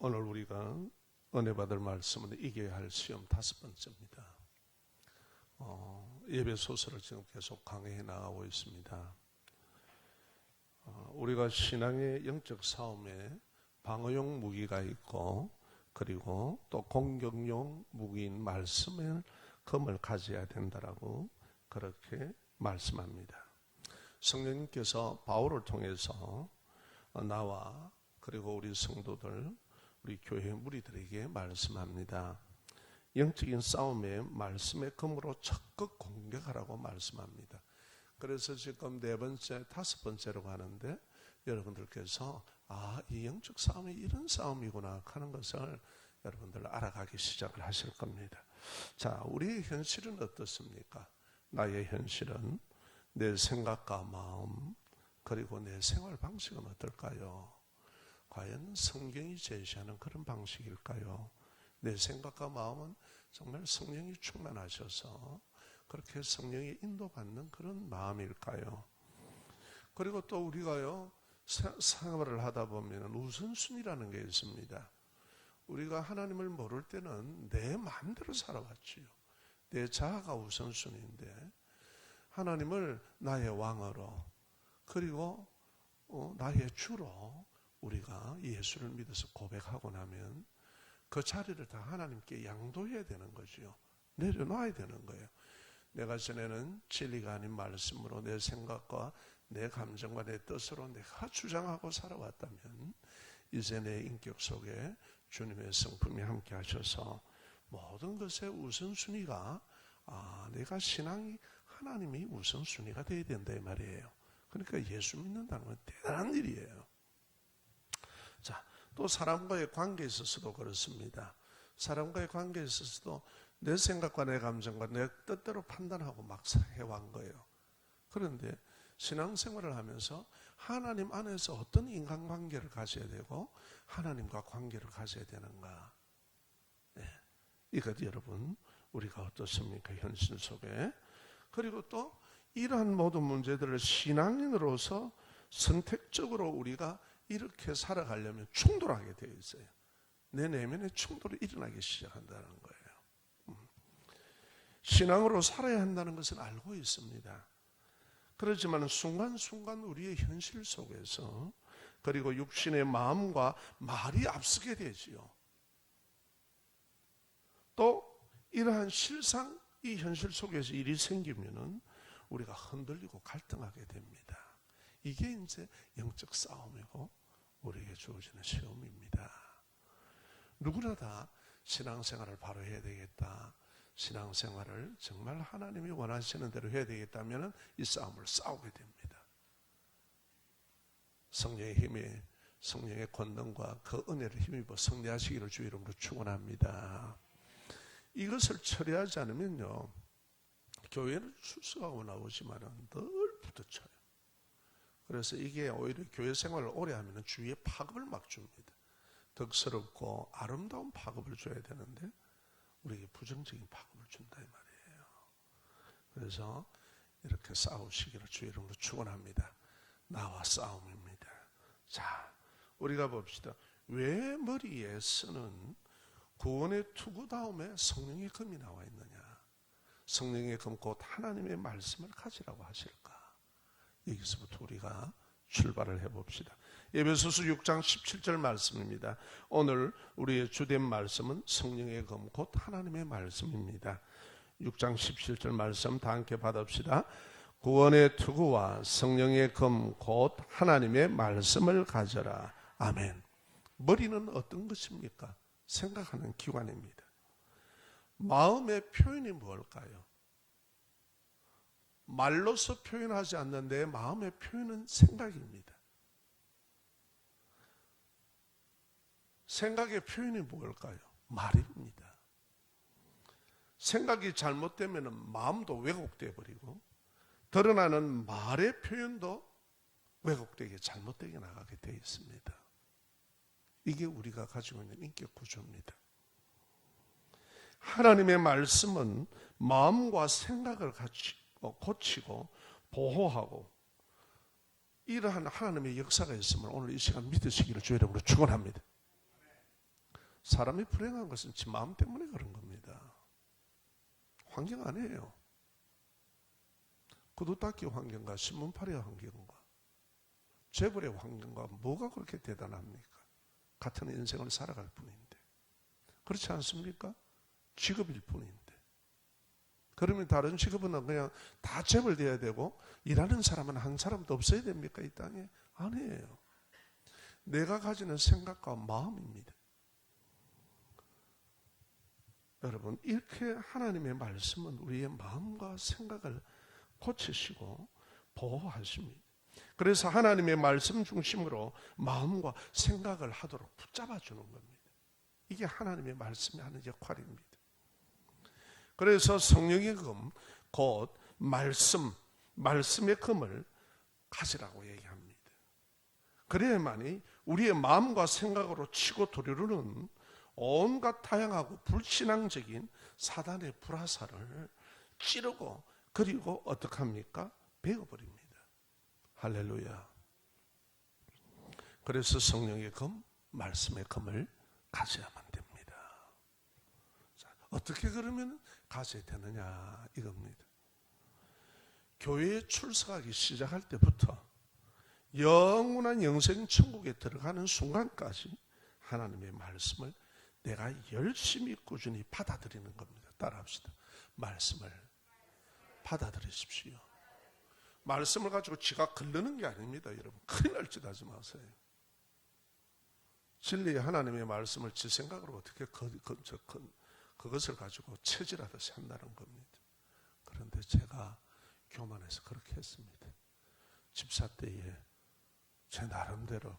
오늘 우리가 은혜 받을 말씀은 이겨야 할 시험 5번째입니다. 예배 소설을 지금 계속 강의해 나가고 있습니다. 우리가 신앙의 영적 싸움에 방어용 무기가 있고 그리고 또 공격용 무기인 말씀의 검을 가져야 된다라고 그렇게 말씀합니다. 성령님께서 바울을 통해서 나와 그리고 우리 성도들, 우리 교회 무리들에게 말씀합니다. 영적인 싸움에 말씀의 검으로 적극 공격하라고 말씀합니다. 그래서 지금 4번째, 5번째로 가는데 여러분들께서 이 영적 싸움이 이런 싸움이구나 하는 것을 여러분들 알아가기 시작을 하실 겁니다. 자, 우리의 현실은 어떻습니까? 나의 현실은 내 생각과 마음 그리고 내 생활 방식은 어떨까요? 과연 성경이 제시하는 그런 방식일까요? 내 생각과 마음은 정말 성령이 충만하셔서 그렇게 성령의 인도받는 그런 마음일까요? 그리고 또 우리가요, 생활을 하다 보면 우선순위라는 게 있습니다. 우리가 하나님을 모를 때는 내 마음대로 살아왔지요. 내 자아가 우선순위인데 하나님을 나의 왕으로 그리고 나의 주로 우리가 예수를 믿어서 고백하고 나면 그 자리를 다 하나님께 양도해야 되는 거죠. 내려놔야 되는 거예요. 내가 전에는 진리가 아닌 말씀으로 내 생각과 내 감정과 내 뜻으로 내가 주장하고 살아왔다면 이제 내 인격 속에 주님의 성품이 함께 하셔서 모든 것의 우선순위가 내가 신앙이 하나님이 우선순위가 되어야 된다 이 말이에요. 그러니까 예수 믿는다는 건 대단한 일이에요. 자, 또 사람과의 관계에 있어서도 그렇습니다. 사람과의 관계에 있어서도 내 생각과 내 감정과 내 뜻대로 판단하고 막 해온 거예요. 그런데 신앙생활을 하면서 하나님 안에서 어떤 인간관계를 가져야 되고 하나님과 관계를 가져야 되는가. 네. 이것 여러분 우리가 어떻습니까? 현실 속에. 그리고 또 이러한 모든 문제들을 신앙인으로서 선택적으로 우리가 이렇게 살아가려면 충돌하게 되어 있어요. 내 내면에 충돌이 일어나기 시작한다는 거예요. 신앙으로 살아야 한다는 것은 알고 있습니다. 그렇지만 순간순간 우리의 현실 속에서 그리고 육신의 마음과 말이 앞서게 되지요. 또 이러한 실상 이 현실 속에서 일이 생기면은 우리가 흔들리고 갈등하게 됩니다. 이게 이제 영적 싸움이고 우리에게 주어지는 시험입니다. 누구나 다 신앙생활을 바로 해야 되겠다. 신앙생활을 정말 하나님이 원하시는 대로 해야 되겠다면 이 싸움을 싸우게 됩니다. 성령의 힘에 성령의 권능과 그 은혜를 힘입어 승리하시기를 주의 이름으로 축원합니다. 이것을 처리하지 않으면요, 교회는 출석하고 나오지만 늘 부딪혀요. 그래서 이게 오히려 교회 생활을 오래 하면 주위에 파급을 막 줍니다. 덕스럽고 아름다운 파급을 줘야 되는데 우리에게 부정적인 파급을 준다 이 말이에요. 그래서 이렇게 싸우시기를 주의 이름으로 축원합니다. 나와 싸움입니다. 자, 우리가 봅시다. 왜 머리에 쓰는 구원의 투구 다음에 성령의 검이 나와 있느냐? 성령의 검 곧 하나님의 말씀을 가지라고 하실까? 여기서부터 우리가 출발을 해봅시다. 에베소서 6장 17절 말씀입니다. 오늘 우리의 주된 말씀은 성령의 검 곧 하나님의 말씀입니다. 6장 17절 말씀 다 함께 받읍시다. 구원의 투구와 성령의 검 곧 하나님의 말씀을 가져라. 아멘. 머리는 어떤 것입니까? 생각하는 기관입니다. 마음의 표현이 뭘까요? 말로서 표현하지 않는 내 마음의 표현은 생각입니다. 생각의 표현이 뭘까요? 말입니다. 생각이 잘못되면 마음도 왜곡되어 버리고 드러나는 말의 표현도 왜곡되게 잘못되게 나가게 되어 있습니다. 이게 우리가 가지고 있는 인격 구조입니다. 하나님의 말씀은 마음과 생각을 같이 고치고 보호하고 이러한 하나님의 역사가 있음을 오늘 이 시간 믿으시기를 주의 이름으로 축원합니다. 사람이 불행한 것은 지 마음 때문에 그런 겁니다. 환경 아니에요. 구두 닦기 환경과 신문팔이 환경과 재벌의 환경과 뭐가 그렇게 대단합니까? 같은 인생을 살아갈 뿐인데. 그렇지 않습니까? 직업일 뿐인데. 그러면 다른 직업은 그냥 다 재벌돼야 되고 일하는 사람은 한 사람도 없어야 됩니까? 이 땅에? 아니에요. 내가 가지는 생각과 마음입니다. 여러분, 이렇게 하나님의 말씀은 우리의 마음과 생각을 고치시고 보호하십니다. 그래서 하나님의 말씀 중심으로 마음과 생각을 하도록 붙잡아 주는 겁니다. 이게 하나님의 말씀이 하는 역할입니다. 그래서 성령의 금, 곧 말씀의 금을 가지라고 얘기합니다. 그래야만이 우리의 마음과 생각으로 치고 도르르는 온갖 다양하고 불신앙적인 사단의 불화살을 찌르고 그리고 어떻게 합니까? 베어버립니다. 할렐루야. 그래서 성령의 금, 말씀의 금을 가져야만 됩니다. 자, 어떻게 그러면 가져야 되느냐 이겁니다. 교회에 출석하기 시작할 때부터 영원한 영생 천국에 들어가는 순간까지 하나님의 말씀을 내가 열심히 꾸준히 받아들이는 겁니다. 따라합시다. 말씀을 받아들이십시오. 말씀을 가지고 지가 걸르는 게 아닙니다. 여러분, 큰일 날 짓 하지 마세요. 진리의 하나님의 말씀을 지 생각으로 어떻게 그것을 가지고 체질하듯이 한다는 겁니다. 그런데 제가 교만해서 그렇게 했습니다. 집사 때에 제 나름대로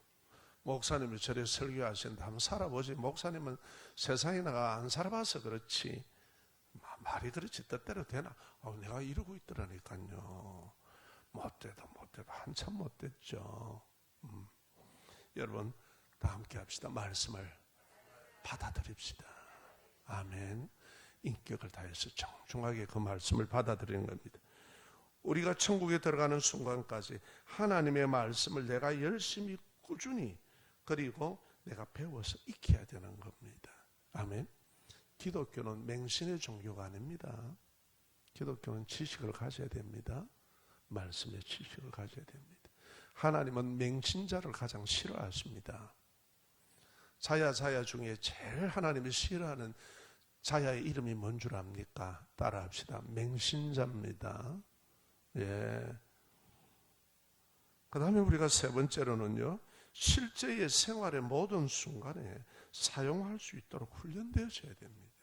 목사님이 저래 설교하시는데 한번 살아보지. 목사님은 세상에 나가 안 살아봐서 그렇지 말이 그렇지 뜻대로 되나? 내가 이러고 있더라니까요. 못돼도 한참 못됐죠. 여러분 다 함께 합시다. 말씀을 받아들입시다. 아멘. 인격을 다해서 정중하게 그 말씀을 받아들이는 겁니다. 우리가 천국에 들어가는 순간까지 하나님의 말씀을 내가 열심히 꾸준히 그리고 내가 배워서 익혀야 되는 겁니다. 아멘. 기독교는 맹신의 종교가 아닙니다. 기독교는 지식을 가져야 됩니다. 말씀의 지식을 가져야 됩니다. 하나님은 맹신자를 가장 싫어하십니다. 자야 중에 제일 하나님이 싫어하는 자야의 이름이 뭔 줄 압니까? 따라합시다. 맹신자입니다. 예. 그 다음에 우리가 세 번째로는요, 실제의 생활의 모든 순간에 사용할 수 있도록 훈련되어져야 됩니다.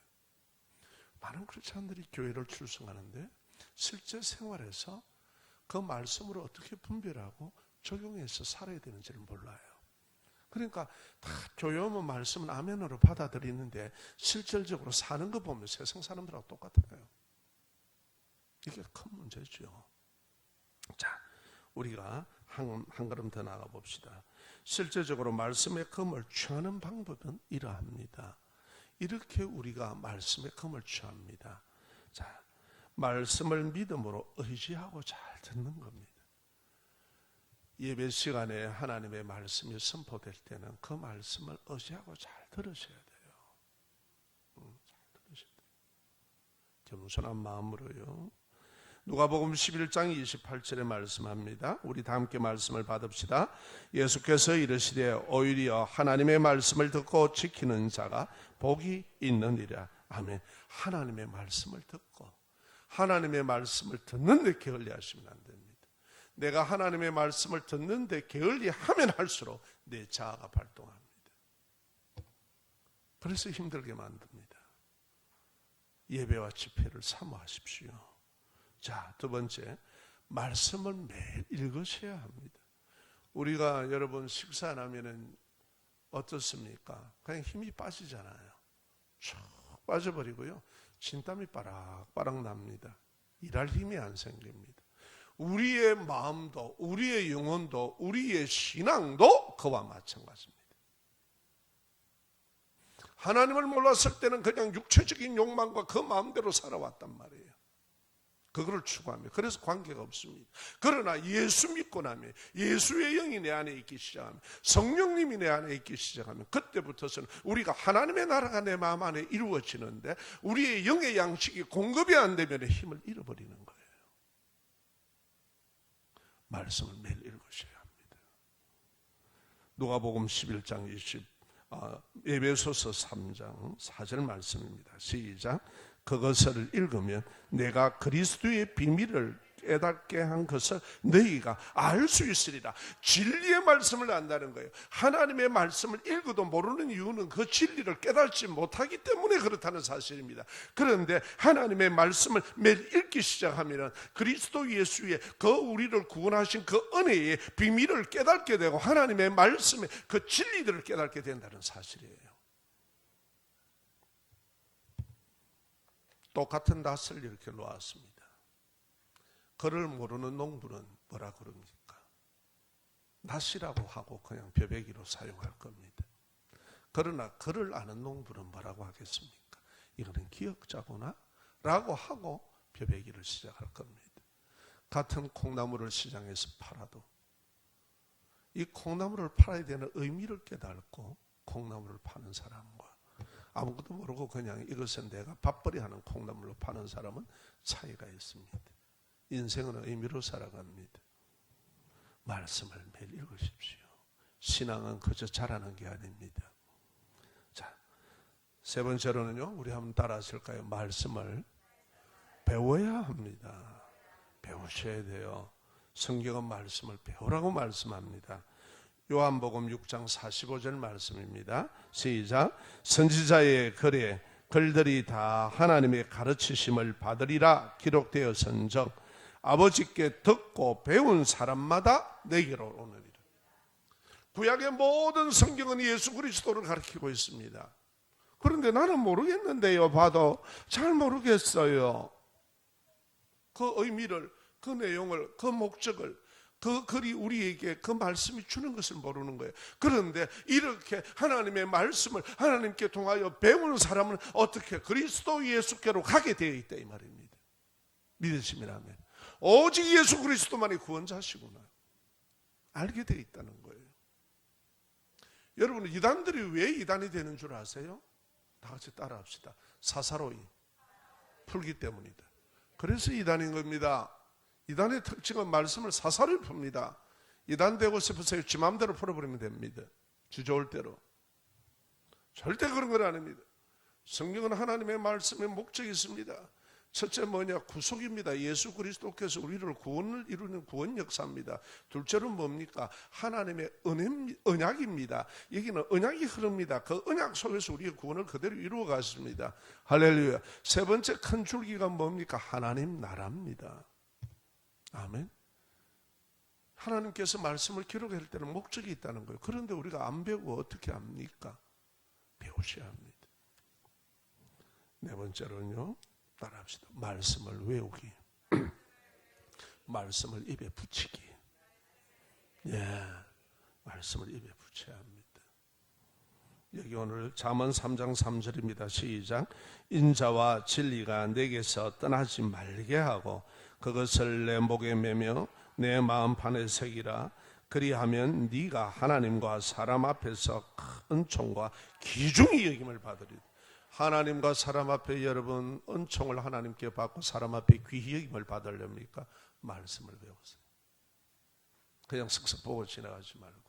많은 크리스찬들이 교회를 출석하는데 실제 생활에서 그 말씀으로 어떻게 분별하고 적용해서 살아야 되는지를 몰라요. 그러니까 다 교회 오면 말씀은 아멘으로 받아들이는데 실질적으로 사는 거 보면 세상 사람들하고 똑같아요. 이게 큰 문제죠. 자, 우리가 한 걸음 더 나가 봅시다. 실제적으로 말씀의 검을 취하는 방법은 이러합니다. 이렇게 우리가 말씀의 검을 취합니다. 자, 말씀을 믿음으로 의지하고 잘 듣는 겁니다. 예배 시간에 하나님의 말씀이 선포될 때는 그 말씀을 의지하고 잘 들으셔야 돼요. 잘 들으셔야 돼요. 겸손한 마음으로요. 누가복음 11장 28절에 말씀합니다. 우리 다 함께 말씀을 받읍시다. 예수께서 이르시되 오히려 하나님의 말씀을 듣고 지키는 자가 복이 있느니라. 아멘. 하나님의 말씀을 듣고 하나님의 말씀을 듣는데 게을리하시면 안 됩니다. 내가 하나님의 말씀을 듣는데 게을리하면 할수록 내 자아가 발동합니다. 그래서 힘들게 만듭니다. 예배와 집회를 사모하십시오. 자, 두 번째, 말씀을 매일 읽으셔야 합니다. 우리가 여러분 식사 안 하면은 어떻습니까? 그냥 힘이 빠지잖아요. 쭉 빠져버리고요. 진땀이 빠락빠락 납니다. 일할 힘이 안 생깁니다. 우리의 마음도, 우리의 영혼도, 우리의 신앙도 그와 마찬가지입니다. 하나님을 몰랐을 때는 그냥 육체적인 욕망과 그 마음대로 살아왔단 말이에요. 그거를 추구합니다. 그래서 관계가 없습니다. 그러나 예수 믿고 나면, 예수의 영이 내 안에 있기 시작하면, 성령님이 내 안에 있기 시작하면, 그때부터서는 우리가 하나님의 나라가 내 마음 안에 이루어지는데, 우리의 영의 양식이 공급이 안 되면 힘을 잃어버리는 거예요. 말씀을 매일 읽으셔야 합니다. 누가복음 11장 에베소서 3장 4절 말씀입니다. 시작. 그것을 읽으면 내가 그리스도의 비밀을 깨닫게 한 것을 너희가 알 수 있으리라. 진리의 말씀을 안다는 거예요. 하나님의 말씀을 읽어도 모르는 이유는 그 진리를 깨닫지 못하기 때문에 그렇다는 사실입니다. 그런데 하나님의 말씀을 매일 읽기 시작하면 그리스도 예수의 그 우리를 구원하신 그 은혜의 비밀을 깨닫게 되고 하나님의 말씀의 그 진리들을 깨닫게 된다는 사실이에요. 똑같은 낫을 이렇게 놓았습니다. 그를 모르는 농부는 뭐라 그럽니까? 낫이라고 하고 그냥 벼베기로 사용할 겁니다. 그러나 그를 아는 농부는 뭐라고 하겠습니까? 이거는 기억자구나 라고 하고 벼베기를 시작할 겁니다. 같은 콩나물을 시장에서 팔아도 이 콩나물을 팔아야 되는 의미를 깨닫고 콩나물을 파는 사람과 아무것도 모르고 그냥 이것은 내가 밥벌이 하는 콩나물로 파는 사람은 차이가 있습니다. 인생은 의미로 살아갑니다. 말씀을 매일 읽으십시오. 신앙은 그저 잘하는 게 아닙니다. 자, 세 번째로는요, 우리 한번 따라 하실까요? 말씀을 배워야 합니다. 배우셔야 돼요. 성경은 말씀을 배우라고 말씀합니다. 요한복음 6장 45절 말씀입니다. 시작. 선지자의 글들이 다 하나님의 가르치심을 받으리라 기록되었은즉 아버지께 듣고 배운 사람마다 내게로 오느니라. 구약의 모든 성경은 예수 그리스도를 가르치고 있습니다. 그런데 나는 모르겠는데요. 봐도 잘 모르겠어요. 그 의미를, 그 내용을, 그 목적을, 그 글이 우리에게 그 말씀이 주는 것을 모르는 거예요. 그런데 이렇게 하나님의 말씀을 하나님께 통하여 배우는 사람은 어떻게 그리스도 예수께로 가게 되어 있다 이 말입니다. 믿으시면 오직 예수 그리스도만이 구원자시구나 알게 되어 있다는 거예요. 여러분, 이단들이 왜 이단이 되는 줄 아세요? 다 같이 따라합시다. 사사로이 풀기 때문이다. 그래서 이단인 겁니다. 이단의 특징은 말씀을 사사로이 풉니다. 이단 되고 싶으세요? 지 마음대로 풀어버리면 됩니다. 주저올 대로. 절대 그런 건 아닙니다. 성경은 하나님의 말씀에 목적이 있습니다. 첫째 뭐냐? 구속입니다. 예수 그리스도께서 우리를 구원을 이루는 구원 역사입니다. 둘째로 뭡니까? 하나님의 언약입니다. 여기는 언약이 흐릅니다. 그 언약 속에서 우리의 구원을 그대로 이루어 갔습니다. 할렐루야. 세 번째 큰 줄기가 뭡니까? 하나님 나라입니다. 아멘. 하나님께서 말씀을 기록할 때는 목적이 있다는 거예요. 그런데 우리가 안 배우고 어떻게 합니까? 배우셔야 합니다. 네 번째로는요, 따라합시다. 말씀을 외우기. 말씀을 입에 붙이기. 예, 말씀을 입에 붙여야 합니다. 여기 오늘 잠언 3장 3절입니다. 시작. 인자와 진리가 내게서 떠나지 말게 하고 그것을 내 목에 매며 내 마음판에 새기라. 그리하면 네가 하나님과 사람 앞에서 큰 은총과 귀중히 여김을 받으리라. 하나님과 사람 앞에 여러분 은총을 하나님께 받고 사람 앞에 귀히 여김을 받으렵니까? 말씀을 배우세요. 그냥 슥슥 보고 지나가지 말고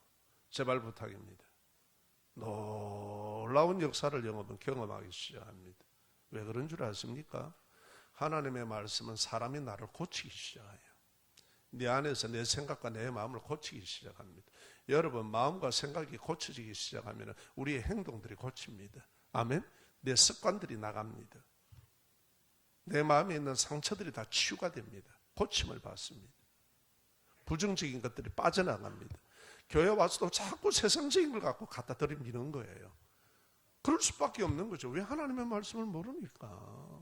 제발 부탁입니다. 놀라운 역사를 여러분 경험하기 시작합니다. 왜 그런 줄 아십니까? 하나님의 말씀은 사람이 나를 고치기 시작해요. 내 안에서 내 생각과 내 마음을 고치기 시작합니다. 여러분, 마음과 생각이 고쳐지기 시작하면 우리의 행동들이 고칩니다. 아멘. 내 습관들이 나갑니다. 내 마음에 있는 상처들이 다 치유가 됩니다. 고침을 받습니다. 부정적인 것들이 빠져나갑니다. 교회 와서도 자꾸 세상적인 걸 갖고 갖다 들이미는 거예요. 그럴 수밖에 없는 거죠. 왜 하나님의 말씀을 모릅니까?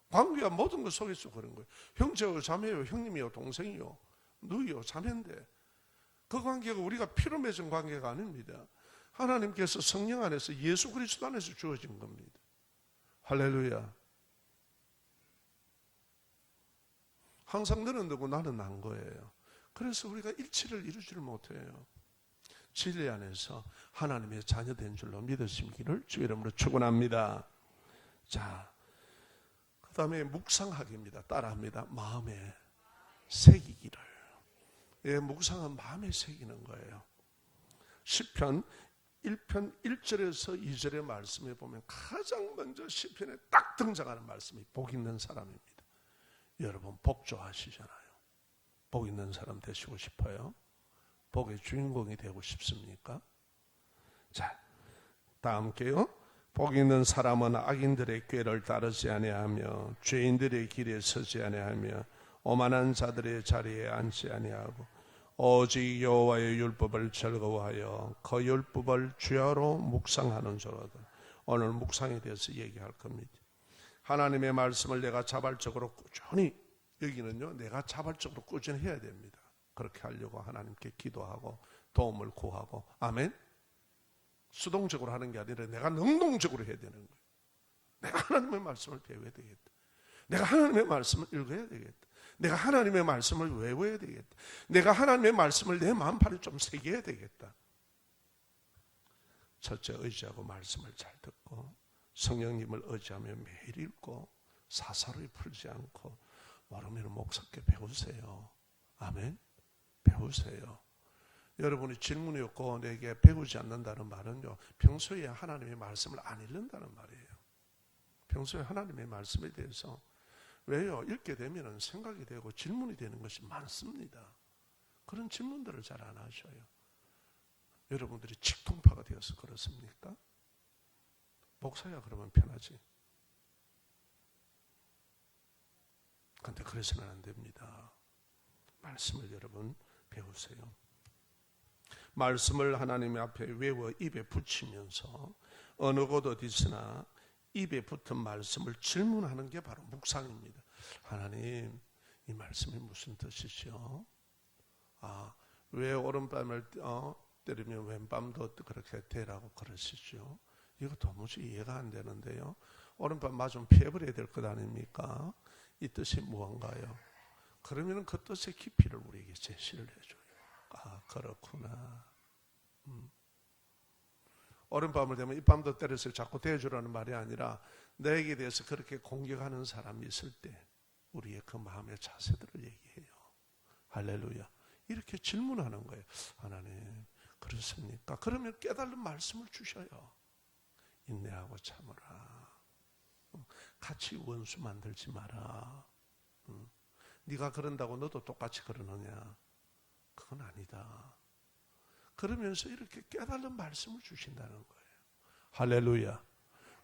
관계가 모든 것 속에서 그런 거예요. 형제요, 자매요, 형님이요, 동생이요, 누이요, 자매인데 그 관계가 우리가 피로 맺은 관계가 아닙니다. 하나님께서 성령 안에서 예수 그리스도 안에서 주어진 겁니다. 할렐루야. 항상 너는 너고 나는 난 거예요. 그래서 우리가 일치를 이루지를 못해요. 진리 안에서 하나님의 자녀된 줄로 믿으시기를 주 이름으로 축원합니다. 자, 그 다음에 묵상하기입니다. 따라합니다. 마음에 새기기를. 예, 묵상은 마음에 새기는 거예요. 시편 1편 1절에서 2절의 말씀에 보면 가장 먼저 시편에 딱 등장하는 말씀이 복 있는 사람입니다. 여러분 복 좋아하시잖아요. 복 있는 사람 되시고 싶어요? 복의 주인공이 되고 싶습니까? 자, 다 함께요. 복 있는 사람은 악인들의 꾀를 따르지 아니하며 죄인들의 길에 서지 아니하며 오만한 자들의 자리에 앉지 아니하고 오직 여호와의 율법을 즐거워하여 그 율법을 주야로 묵상하는 자로다. 오늘 묵상에 대해서 얘기할 겁니다. 하나님의 말씀을 내가 자발적으로 꾸준히, 여기는요 내가 자발적으로 꾸준히 해야 됩니다. 그렇게 하려고 하나님께 기도하고 도움을 구하고, 아멘. 수동적으로 하는 게 아니라 내가 능동적으로 해야 되는 거예요. 내가 하나님의 말씀을 배워야 되겠다. 내가 하나님의 말씀을 읽어야 되겠다. 내가 하나님의 말씀을 외워야 되겠다. 내가 하나님의 말씀을 내 마음판에 좀 새겨야 되겠다. 첫째, 의지하고 말씀을 잘 듣고 성령님을 의지하며 매일 읽고 사사로이 풀지 않고 모르면 목사께 배우세요. 아멘. 배우세요. 여러분이 질문이 없고 내게 배우지 않는다는 말은요, 평소에 하나님의 말씀을 안 읽는다는 말이에요. 평소에 하나님의 말씀에 대해서, 왜요? 읽게 되면 생각이 되고 질문이 되는 것이 많습니다. 그런 질문들을 잘 안 하셔요. 여러분들이 직통파가 되어서 그렇습니까? 목사야 그러면 편하지. 그런데 그래서는 안 됩니다. 말씀을 여러분 배우세요. 말씀을 하나님 앞에 외워 입에 붙이면서 어느 곳 어디서나 입에 붙은 말씀을 질문하는 게 바로 묵상입니다. 하나님, 이 말씀이 무슨 뜻이죠? 왜 오른밤을 때리면 왼밤도 그렇게 되라고 그러시죠? 이거 도무지 이해가 안 되는데요. 오른밤 맞으면 피해버려야 될 것 아닙니까? 이 뜻이 무언가요? 그러면 그 뜻의 깊이를 우리에게 제시를 해줘요. 그렇구나. 오른밤을 되면 이 밤도 때려서 자꾸 대주라는 말이 아니라 너에게 대해서 그렇게 공격하는 사람이 있을 때 우리의 그 마음의 자세들을 얘기해요. 할렐루야. 이렇게 질문하는 거예요. 하나님, 그렇습니까? 그러면 깨달은 말씀을 주셔요. 인내하고 참으라. 같이 원수 만들지 마라. 네가 그런다고 너도 똑같이 그러느냐? 그건 아니다. 그러면서 이렇게 깨달은 말씀을 주신다는 거예요. 할렐루야.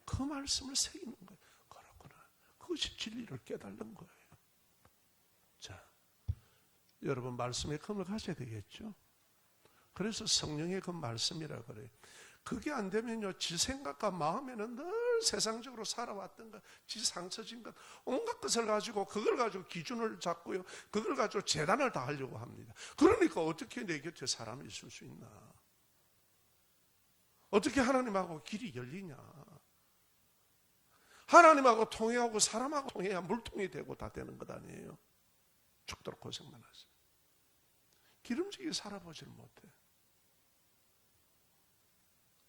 그 말씀을 새기는 거예요. 그렇구나. 그것이 진리를 깨달는 거예요. 자, 여러분 말씀에 금을 가져야 되겠죠. 그래서 성령의 그 말씀이라 그래요. 그게 안 되면요, 지 생각과 마음에는 늘 세상적으로 살아왔던 것, 지 상처진 것, 온갖 것을 가지고 그걸 가지고 기준을 잡고요, 그걸 가지고 재단을 다 하려고 합니다. 그러니까 어떻게 내 곁에 사람이 있을 수 있나? 어떻게 하나님하고 길이 열리냐? 하나님하고 통해하고 사람하고 통해야 물통이 되고 다 되는 것 아니에요? 죽도록 고생만 하세요. 기름지게 살아보질 못해.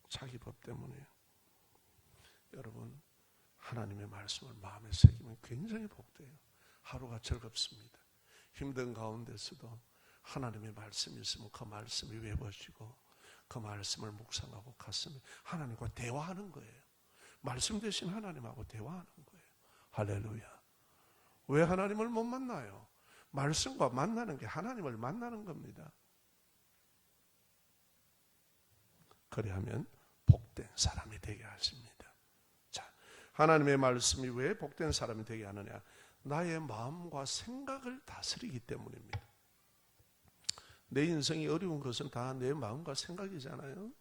자기 법 때문에. 여러분, 하나님의 말씀을 마음에 새기면 굉장히 복돼요. 하루가 즐겁습니다. 힘든 가운데서도 하나님의 말씀이 있으면 그 말씀이 외워지고 그 말씀을 묵상하고 가슴에 하나님과 대화하는 거예요. 말씀 대신 하나님하고 대화하는 거예요. 할렐루야. 왜 하나님을 못 만나요? 말씀과 만나는 게 하나님을 만나는 겁니다. 그리하면 복된 사람이 되게 하십니다. 자, 하나님의 말씀이 왜 복된 사람이 되게 하느냐? 나의 마음과 생각을 다스리기 때문입니다. 내 인생이 어려운 것은 다 내 마음과 생각이잖아요.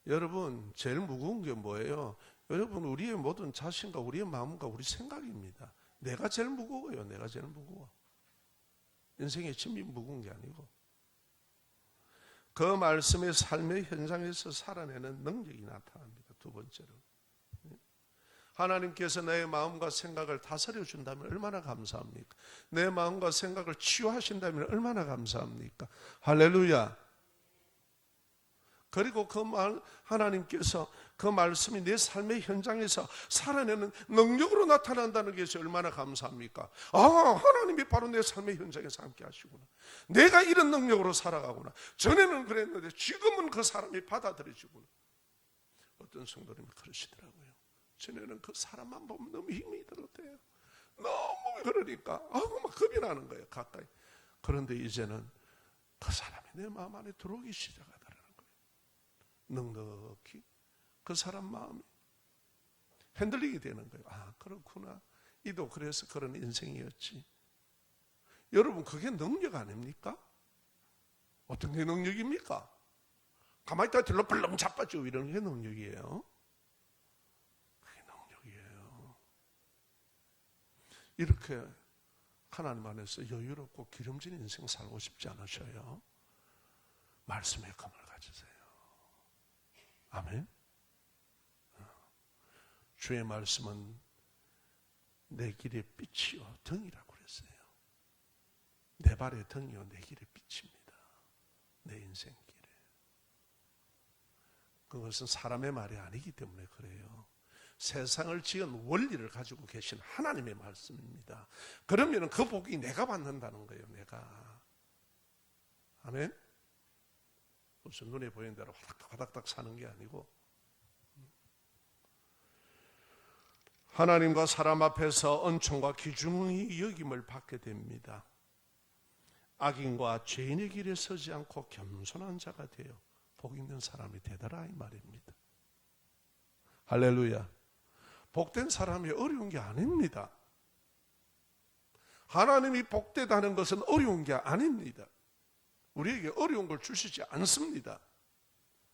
여러분, 제일 무거운 게 뭐예요? 여러분, 우리의 모든 자신과 우리의 마음과 우리 생각입니다. 내가 제일 무거워요. 내가 제일 무거워. 인생의 짐이 무거운 게 아니고, 그 말씀의 삶의 현장에서 살아내는 능력이 나타납니다. 두 번째로, 하나님께서 내 마음과 생각을 다스려 준다면 얼마나 감사합니까? 내 마음과 생각을 치유하신다면 얼마나 감사합니까? 할렐루야. 그리고 하나님께서 그 말씀이 내 삶의 현장에서 살아내는 능력으로 나타난다는 것이 얼마나 감사합니까? 하나님이 바로 내 삶의 현장에서 함께 하시구나. 내가 이런 능력으로 살아가구나. 전에는 그랬는데 지금은 그 사람이 받아들여지구나. 어떤 성도님이 그러시더라고요. 전에는 그 사람만 보면 너무 힘이 들었대요. 너무 그러니까 막 겁이 나는 거예요, 가까이. 그런데 이제는 그 사람이 내 마음 안에 들어오기 시작하더라는 거예요. 넉넉히 그 사람 마음이 흔들리게 되는 거예요. 그렇구나. 이도 그래서 그런 인생이었지. 여러분, 그게 능력 아닙니까? 어떤 게 능력입니까? 가만히 있다가 들러벌렁 자빠지고 이러는 게 능력이에요. 그게 능력이에요. 이렇게 하나님 안에서 여유롭고 기름진 인생 살고 싶지 않으셔요? 말씀의 검을 가지세요. 아멘. 주의 말씀은 내 길의 빛이요 등이라고 그랬어요. 내 발의 등이요 내 길의 빛입니다. 내 인생 길에. 그것은 사람의 말이 아니기 때문에 그래요. 세상을 지은 원리를 가지고 계신 하나님의 말씀입니다. 그러면 그 복이 내가 받는다는 거예요. 내가. 아멘. 무슨 눈에 보이는 대로 화닥닥 사는 게 아니고, 하나님과 사람 앞에서 은총과 귀중히 여김을 받게 됩니다. 악인과 죄인의 길에 서지 않고 겸손한 자가 되어 복 있는 사람이 되더라 이 말입니다. 할렐루야. 복된 사람이 어려운 게 아닙니다. 하나님이 복되다는 것은 어려운 게 아닙니다. 우리에게 어려운 걸 주시지 않습니다.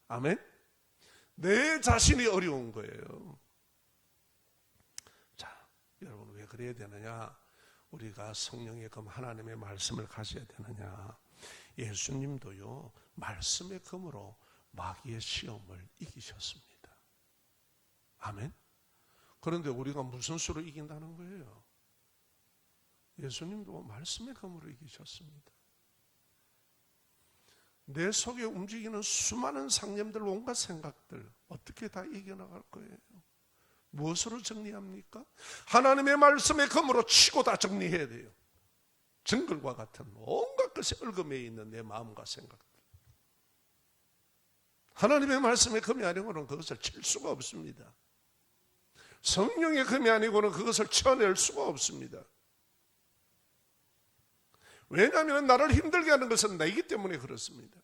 아멘. 내 자신이 어려운 거예요. 자, 여러분 왜 그래야 되느냐? 우리가 성령의 검 하나님의 말씀을 가져야 되느냐? 예수님도요 말씀의 검으로 마귀의 시험을 이기셨습니다. 아멘. 그런데 우리가 무슨 수로 이긴다는 거예요? 예수님도 말씀의 검으로 이기셨습니다. 내 속에 움직이는 수많은 상념들, 온갖 생각들 어떻게 다 이겨나갈 거예요? 무엇으로 정리합니까? 하나님의 말씀의 검으로 치고 다 정리해야 돼요. 정글과 같은 온갖 것에 얽어매 있는 내 마음과 생각들. 하나님의 말씀의 검이 아니고는 그것을 칠 수가 없습니다. 성령의 검이 아니고는 그것을 쳐낼 수가 없습니다. 왜냐하면 나를 힘들게 하는 것은 나이기 때문에 그렇습니다.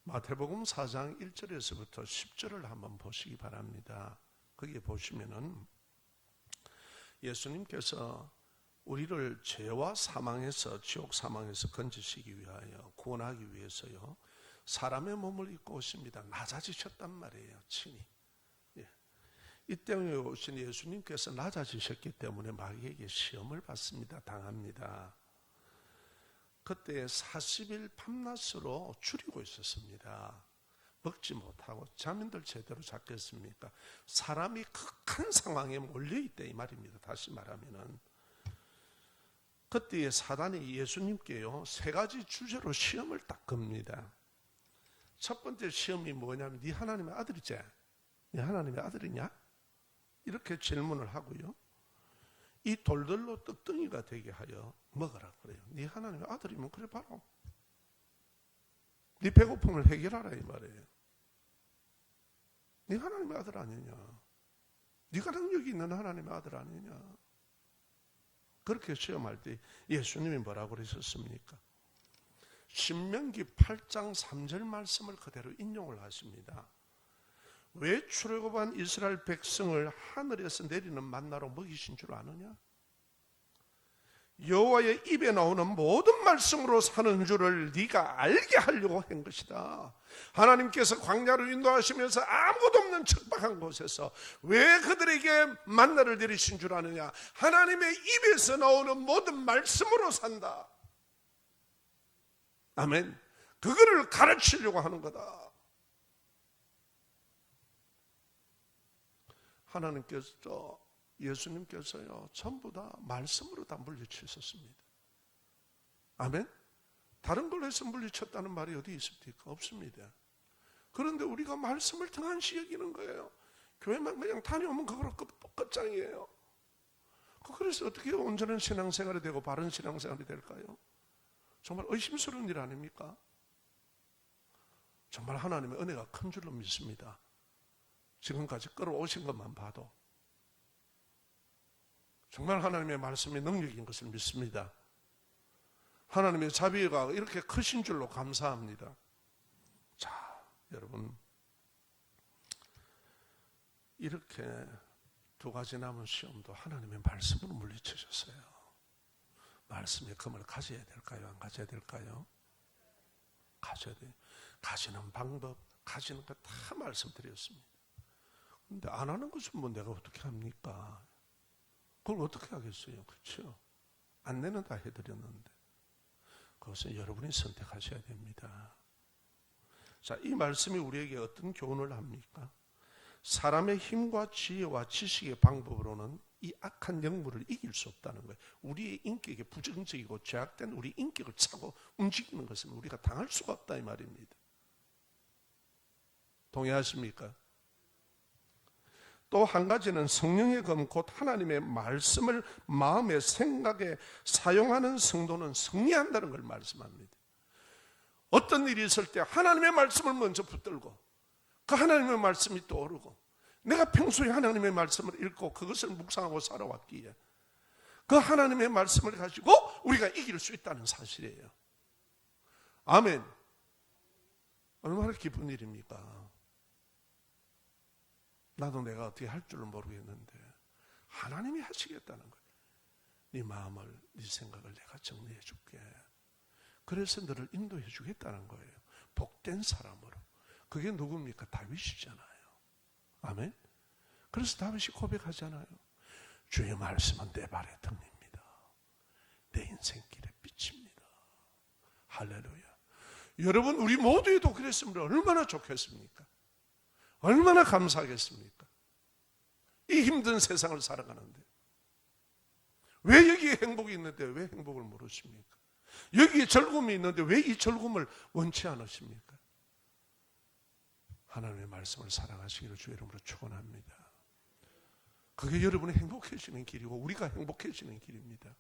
마태복음 4장 1절에서부터 10절을 한번 보시기 바랍니다. 거기에 보시면은 예수님께서 우리를 죄와 사망에서, 지옥 사망에서 건지시기 위하여, 구원하기 위해서요 사람의 몸을 입고 오십니다. 낮아지셨단 말이에요, 친히. 이 때문에 오신 예수님께서 낮아지셨기 때문에 마귀에게 시험을 받습니다. 당합니다. 그때 40일 밤낮으로 줄이고 있었습니다. 먹지 못하고 잠인들 제대로 잤겠습니까? 사람이 극한 상황에 몰려있다 이 말입니다. 다시 말하면은 그때에 사단이 예수님께요 3가지 주제로 시험을 딱 겁니다. 첫 번째 시험이 뭐냐면 네 하나님의 아들이지? 네 하나님의 아들이냐? 이렇게 질문을 하고요. 이 돌들로 떡덩이가 되게 하여 먹으라 그래요. 네 하나님의 아들이면 그래 바로 네 배고픔을 해결하라 이 말이에요. 네 하나님의 아들 아니냐? 네가 능력이 있는 하나님의 아들 아니냐? 그렇게 시험할 때 예수님이 뭐라고 그러셨습니까? 신명기 8장 3절 말씀을 그대로 인용을 하십니다. 왜 출애굽한 이스라엘 백성을 하늘에서 내리는 만나로 먹이신 줄 아느냐? 여호와의 입에 나오는 모든 말씀으로 사는 줄을 네가 알게 하려고 한 것이다. 하나님께서 광야로 인도하시면서 아무것도 없는 척박한 곳에서 왜 그들에게 만나를 내리신 줄 아느냐? 하나님의 입에서 나오는 모든 말씀으로 산다. 아멘. 그거를 가르치려고 하는 거다. 하나님께서, 예수님께서요, 전부 다 말씀으로 다 물리치셨습니다. 아멘? 다른 걸로 해서 물리쳤다는 말이 어디 있습니까? 없습니다. 그런데 우리가 말씀을 등한시 여기는 거예요. 교회만 그냥 다녀오면 그거로 끝장이에요. 그래서 어떻게 온전한 신앙생활이 되고 바른 신앙생활이 될까요? 정말 의심스러운 일 아닙니까? 정말 하나님의 은혜가 큰 줄로 믿습니다. 지금까지 끌어오신 것만 봐도 정말 하나님의 말씀이 능력인 것을 믿습니다. 하나님의 자비가 이렇게 크신 줄로 감사합니다. 자, 여러분, 이렇게 두 가지 남은 시험도 하나님의 말씀으로 물리치셨어요. 말씀의 금을 가져야 될까요? 안 가져야 될까요? 가져야 돼요. 가지는 방법, 가지는 거 다 말씀드렸습니다. 근데 안 하는 것은 뭐 내가 어떻게 합니까? 그걸 어떻게 하겠어요? 그렇죠? 안내는 다 해드렸는데 그것은 여러분이 선택하셔야 됩니다. 자, 이 말씀이 우리에게 어떤 교훈을 합니까? 사람의 힘과 지혜와 지식의 방법으로는 이 악한 영물을 이길 수 없다는 거예요. 우리의 인격에 부정적이고 죄악된 우리 인격을 차고 움직이는 것은 우리가 당할 수가 없다 이 말입니다. 동의하십니까? 또 한 가지는 성령의 검 곧 하나님의 말씀을 마음의 생각에 사용하는 성도는 승리한다는 걸 말씀합니다. 어떤 일이 있을 때 하나님의 말씀을 먼저 붙들고 그 하나님의 말씀이 떠오르고 내가 평소에 하나님의 말씀을 읽고 그것을 묵상하고 살아왔기에 그 하나님의 말씀을 가지고 우리가 이길 수 있다는 사실이에요. 아멘. 얼마나 기쁜 일입니까? 나도 내가 어떻게 할 줄은 모르겠는데 하나님이 하시겠다는 거예요. 네 마음을, 네 생각을 내가 정리해 줄게. 그래서 너를 인도해 주겠다는 거예요. 복된 사람으로. 그게 누굽니까? 다윗이잖아요. 아멘. 그래서 다윗이 고백하잖아요. 주의 말씀은 내 발의 등입니다. 내 인생길의 빛입니다. 할렐루야. 여러분, 우리 모두에도 그랬으면 얼마나 좋겠습니까? 얼마나 감사하겠습니까? 이 힘든 세상을 살아가는데 왜 여기에 행복이 있는데 왜 행복을 모르십니까? 여기에 즐거움이 있는데 왜 이 즐거움을 원치 않으십니까? 하나님의 말씀을 살아가시기를 주의 이름으로 축원합니다. 그게 여러분이 행복해지는 길이고 우리가 행복해지는 길입니다.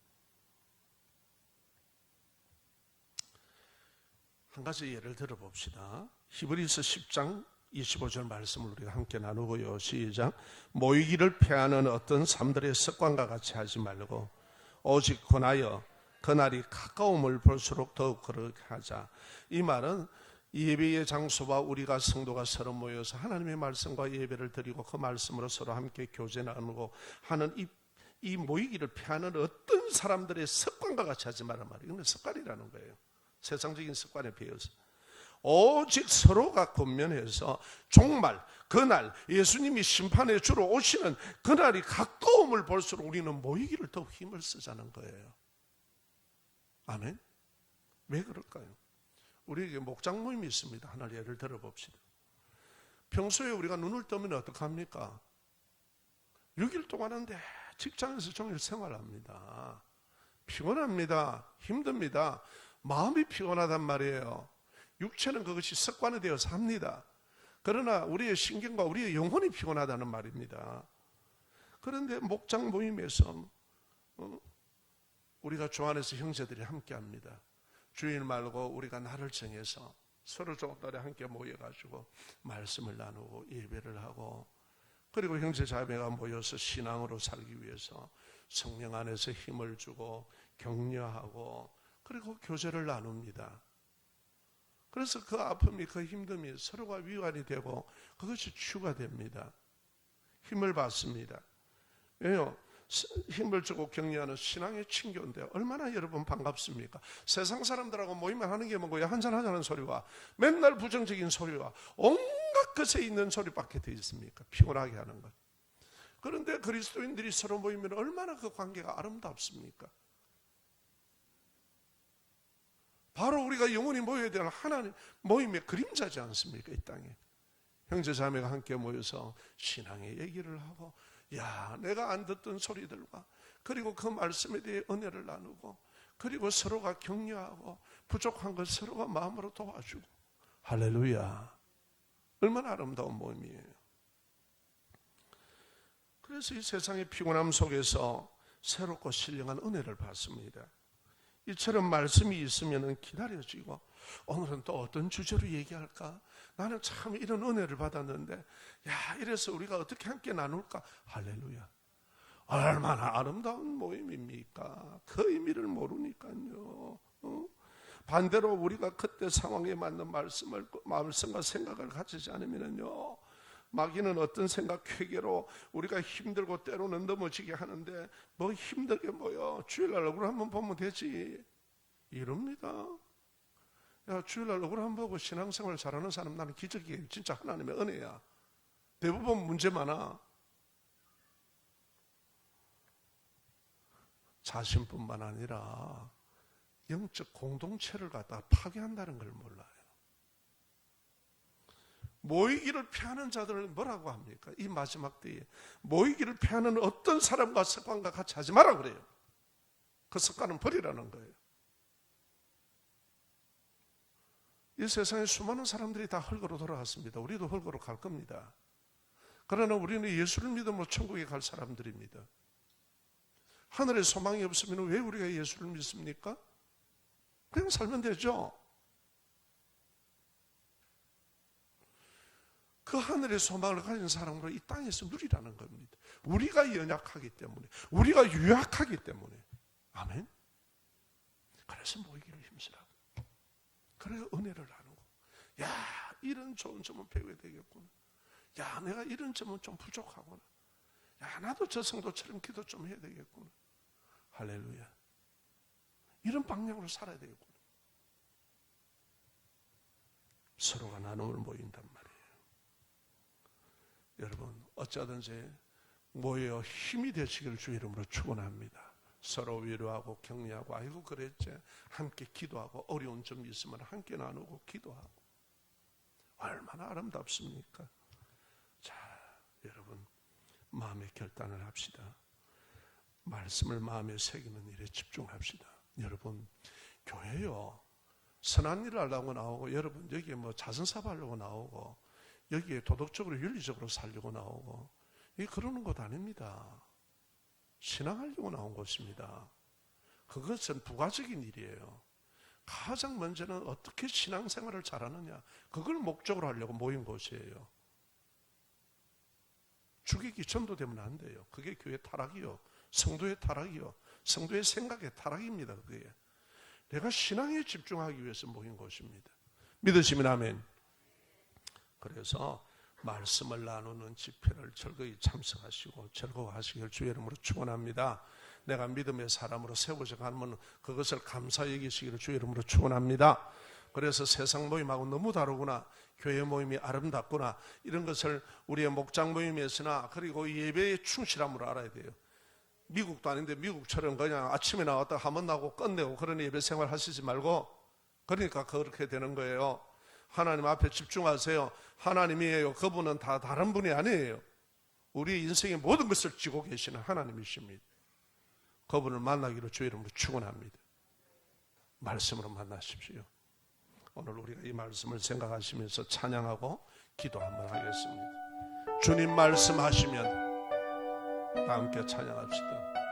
한 가지 예를 들어봅시다. 히브리서 10장 25절 말씀을 우리가 함께 나누고요. 시작. 모이기를 피하는 어떤 사람들의 습관과 같이 하지 말고 오직 권하여 그날이 가까움을 볼수록 더욱 그렇게 하자. 이 말은 예배의 장소와 우리가 성도가 서로 모여서 하나님의 말씀과 예배를 드리고 그 말씀으로 서로 함께 교제 나누고 하는 이 모이기를 피하는 어떤 사람들의 습관과 같이 하지 말란 말이에요. 이건 습관이라는 거예요. 세상적인 습관에 비해서. 오직 서로가 권면해서 정말 그날 예수님이 심판의 주로 오시는 그날이 가까움을 볼수록 우리는 모이기를 더욱 힘을 쓰자는 거예요. 아멘. 왜 그럴까요? 우리에게 목장 모임이 있습니다. 하나 예를 들어봅시다. 평소에 우리가 눈을 뜨면 어떡합니까? 6일 동안은 직장에서 종일 생활합니다. 피곤합니다. 힘듭니다. 마음이 피곤하단 말이에요. 육체는 그것이 습관이 되어서 합니다. 그러나 우리의 신경과 우리의 영혼이 피곤하다는 말입니다. 그런데 목장 모임에서 우리가 주 안에서 형제들이 함께합니다. 주일 말고 우리가 날을 정해서 서로 조금씩 함께 모여가지고 말씀을 나누고 예배를 하고 그리고 형제 자매가 모여서 신앙으로 살기 위해서 성령 안에서 힘을 주고 격려하고 그리고 교제를 나눕니다. 그래서 그 아픔이 그 힘듦이 서로가 위안이 되고 그것이 치유가 됩니다. 힘을 받습니다. 왜요? 힘을 주고 격려하는 신앙의 친교인데 얼마나 여러분 반갑습니까? 세상 사람들하고 모이면 하는 게 뭐고요? 한잔하자는 소리와 맨날 부정적인 소리와 온갖 것에 있는 소리밖에 더 있습니까? 피곤하게 하는 것. 그런데 그리스도인들이 서로 모이면 얼마나 그 관계가 아름답습니까? 바로 우리가 영원히 모여야 되는 하나님 모임의 그림자지 않습니까? 이 땅에. 형제자매가 함께 모여서 신앙의 얘기를 하고, 야, 내가 안 듣던 소리들과 그리고 그 말씀에 대해 은혜를 나누고, 그리고 서로가 격려하고 부족한 것 서로가 마음으로 도와주고. 할렐루야. 얼마나 아름다운 모임이에요. 그래서 이 세상의 피곤함 속에서 새롭고 신령한 은혜를 받습니다. 이처럼 말씀이 있으면 기다려지고, 오늘은 또 어떤 주제로 얘기할까? 나는 참 이런 은혜를 받았는데, 야, 이래서 우리가 어떻게 함께 나눌까? 할렐루야. 얼마나 아름다운 모임입니까? 그 의미를 모르니까요. 반대로 우리가 그때 상황에 맞는 마음과 생각을 가지지 않으면요, 마귀는 어떤 생각 회개로 우리가 힘들고 때로는 넘어지게 하는데, 뭐 힘들게 뭐요, 주일날 얼굴 한번 보면 되지 이럽니다. 야, 주일날 얼굴 한번 보고 신앙생활 잘하는 사람, 나는 기적이에요. 진짜 하나님의 은혜야. 대부분 문제 많아. 자신뿐만 아니라 영적 공동체를 갖다가 파괴한다는 걸 몰라요. 모이기를 피하는 자들을 뭐라고 합니까? 이 마지막 때에 모이기를 피하는 어떤 사람과 습관과 같이 하지 마라 그래요. 그 습관은 버리라는 거예요. 이 세상에 수많은 사람들이 다 흙으로 돌아갔습니다. 우리도 흙으로 갈 겁니다. 그러나 우리는 예수를 믿음으로 천국에 갈 사람들입니다. 하늘에 소망이 없으면 왜 우리가 예수를 믿습니까? 그냥 살면 되죠. 그 하늘의 소망을 가진 사람으로 이 땅에서 누리라는 겁니다. 우리가 연약하기 때문에, 우리가 유약하기 때문에. 아멘. 그래서 모이기를 힘쓰라고. 그래 은혜를 나누고, 야, 이런 좋은 점은 배워야 되겠구나. 야, 내가 이런 점은 좀 부족하구나. 야, 나도 저 성도처럼 기도 좀 해야 되겠구나. 할렐루야. 이런 방향으로 살아야 되겠구나. 서로가 나눔을 모인단 말이에요. 여러분, 어쩌든지 모여 힘이 되시기를 주의 이름으로 축원합니다. 서로 위로하고 격려하고, 아이고 그랬지, 함께 기도하고, 어려운 점이 있으면 함께 나누고 기도하고. 얼마나 아름답습니까? 자, 여러분, 마음의 결단을 합시다. 말씀을 마음에 새기는 일에 집중합시다. 여러분, 교회요, 선한 일을 하려고 나오고, 여러분 여기에 뭐 자선사업 하려고 나오고, 여기에 도덕적으로 윤리적으로 살려고 나오고, 이게 그러는 것 아닙니다. 신앙하려고 나온 것입니다. 그것은 부가적인 일이에요. 가장 먼저는 어떻게 신앙생활을 잘하느냐, 그걸 목적으로 하려고 모인 곳이에요. 죽이기 전도되면 안 돼요. 그게 교회 타락이요, 성도의 타락이요, 성도의 생각의 타락입니다. 그게 내가 신앙에 집중하기 위해서 모인 곳입니다. 믿으시면 아멘. 그래서 말씀을 나누는 집회를 즐거이 참석하시고 즐거워하시길 주의 이름으로 축원합니다. 내가 믿음의 사람으로 세워져 가면 그것을 감사 여기시기를 주의 이름으로 축원합니다. 그래서 세상 모임하고 너무 다르구나, 교회 모임이 아름답구나, 이런 것을 우리의 목장 모임에서나 그리고 예배의 충실함으로 알아야 돼요. 미국도 아닌데 미국처럼 그냥 아침에 나왔다 하면 나고 끝내고 그런 예배 생활 하시지 말고, 그러니까 그렇게 되는 거예요. 하나님 앞에 집중하세요. 하나님이에요. 그분은 다 다른 분이 아니에요. 우리 인생의 모든 것을 쥐고 계시는 하나님이십니다. 그분을 만나기로 주의 이름으로 축원합니다. 말씀으로 만나십시오. 오늘 우리가 이 말씀을 생각하시면서 찬양하고 기도 한번 하겠습니다. 주님 말씀하시면 다 함께 찬양합시다.